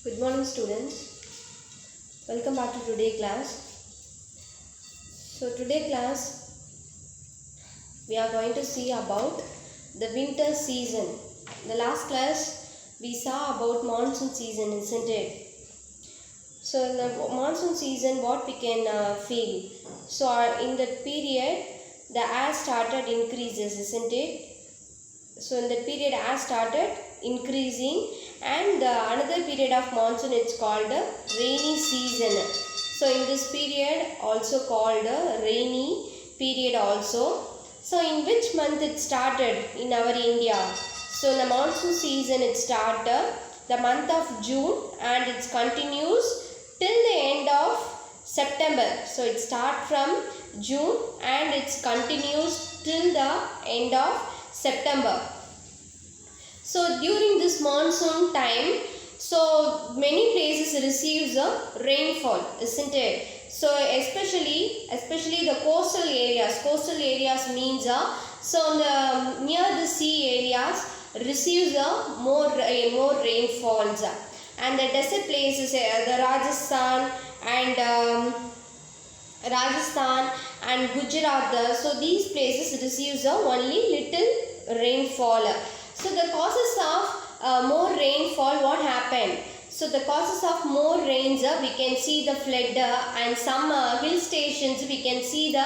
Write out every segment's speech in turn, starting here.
Good morning students. Welcome back to today class. So today class we are going to see about the winter season. The last class we saw about monsoon season, isn't it? So in the monsoon season what we can feel. So in that period the air started increases, isn't it? So in that period air started increasing, and another period of monsoon it's called a rainy season. So in this period also called a rainy period also. So in which month it started in our India? So in the monsoon season it started the month of June and it continues till the end of September. So it starts from June and it continues till the end of September. So during this monsoon time, so many places receives a rainfall, isn't it? So especially the coastal areas means so the near the sea areas receives more rainfalls, and the desert places, the Rajasthan and Gujarat, so these places receives only little rainfall. So the causes of more rainfall, what happened? So the causes of more rains, we can see the flood, and some hill stations we can see the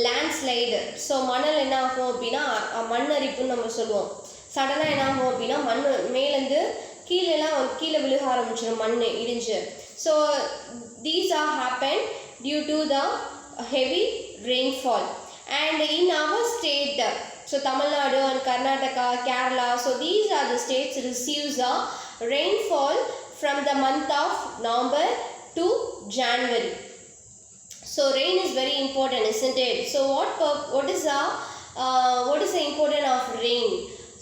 landslide. So மணல் என்ன ஆகும் அப்படின்னா மண்ணரிப்புன்னு நம்ம சொல்லுவோம். சடனாக என்ன ஆகும் அப்படின்னா மண் மேலேருந்து கீழே விழுக ஆரம்பிச்சிடும் மண் இடிஞ்சு. So these are happened due to the heavy rainfall. And in our state, so Tamil Nadu and Karnataka, Kerala, so these are the states receives a rainfall from the month of November to January. So rain is very important, isn't it? So what is the importance of rain?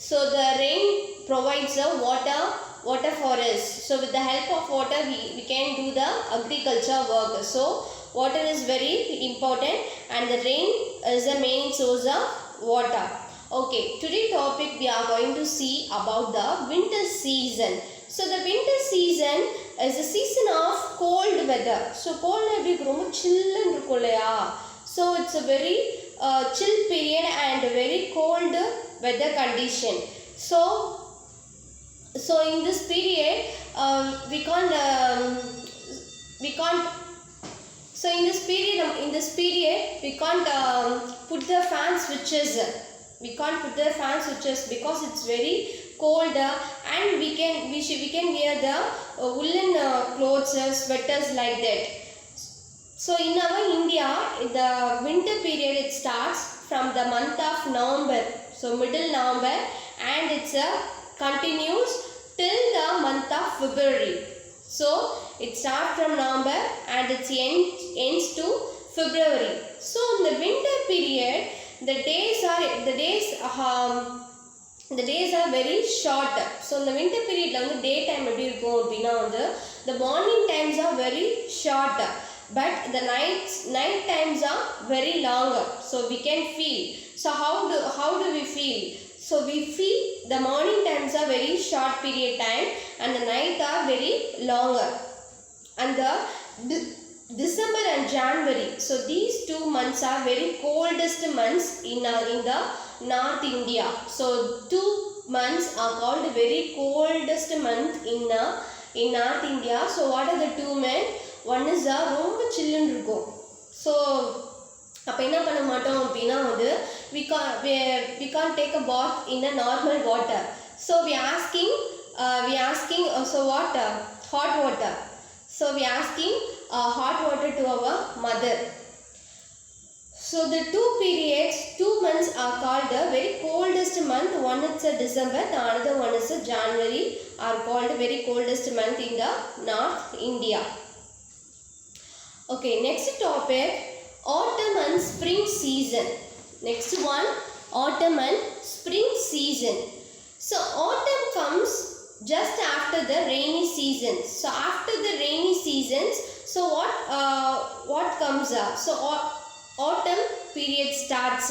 So the rain provides a water for us. So with the help of water we can do the agriculture work. So water is very important and the rain is the main source of water. Okay, today topic we are going to see about the winter season. So the winter season is a season of cold weather. So cold எப்படி ரொம்ப சில்லுன்னு இருக்கும் இல்லையா? So it's a very chill period and very cold weather condition. So in this period we can't So in this period we can't put the fan switches. We can't put the fan switches because it's very cold, and we can wear the woolen clothes, sweaters like that. So in our India, the winter period it starts from the month of November. So middle November, and it's continues till the month of February. So it starts from November and it ends to February. So in the winter period, the days are very short. So in the winter period la வந்து daytime எப்படி இருக்கும் அப்படினா வந்து the morning times are very short, but the night times are very long. So we can feel. So how do we feel? So we feel the morning times are very short period time and the night are very longer. And the December and January, so these 2 months are very coldest months in the North India. So 2 months are called very coldest month in North India. So what are the 2 months? One is ரொம்ப சில்லுன்னு இருக்கும். So அப்போ என்ன பண்ண மாட்டோம் அப்படின்னா வந்து we can't take a bath in a normal water. So we asking so what hot water. So we asking hot water to our mother. So the 2 months are called the very coldest month. One is December, the another one is January, are called very coldest month in the North India. Okay, next topic, autumn and spring season. Next one, autumn and spring season. So autumn comes just after the rainy seasons. So after the rainy seasons, so what comes up? So autumn period starts.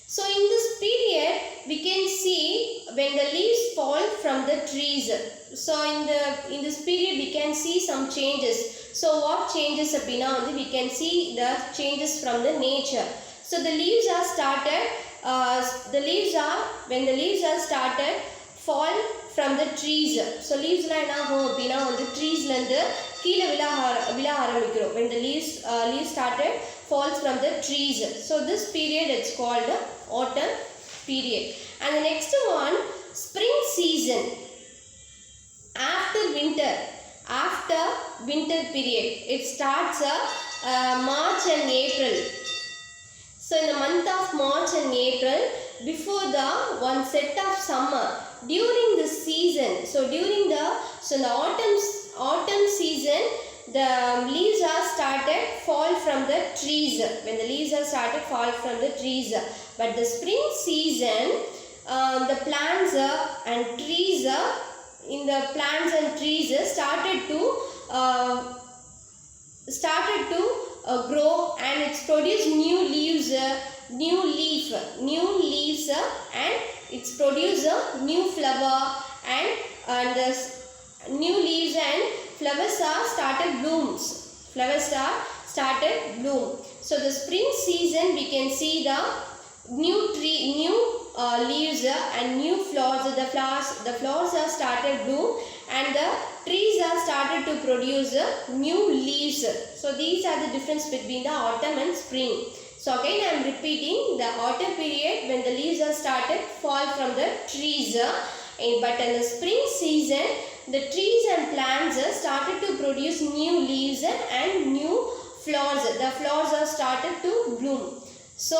So in this period we can see when the leaves fall from the trees. So in this period we can see some changes. So what changes appadina we can see the changes from the nature. So the leaves are started when the leaves are started fall from the trees. So leaves la enna agum appadina trees la irundhu கீழ விழ ஆரம்பிக்கும். When the leaves started falls from the trees. So this period it's called autumn period. And the next one, spring season. After winter period, it starts March and April. So in the month of March and April, before the one set of summer, during the season, so in the autumn season, the leaves are started fall from the trees. When the leaves are started fall from the trees, but the spring season, the plants and trees started to grow, and it's produced new leaves and it's produced a new flower, and the new leaves and flowers are started bloom. So the spring season we can see the new leaves and new flowers. The flowers are started bloom, and the trees are started to produce new leaves. So these are the difference between the autumn and spring. So again I am repeating, the autumn period when the leaves are started fall from the trees, but in the spring season the trees and plants started to produce new leaves and new flowers. The flowers are started to bloom. So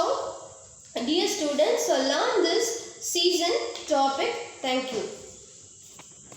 dear students, so learn this season topic. Thank you.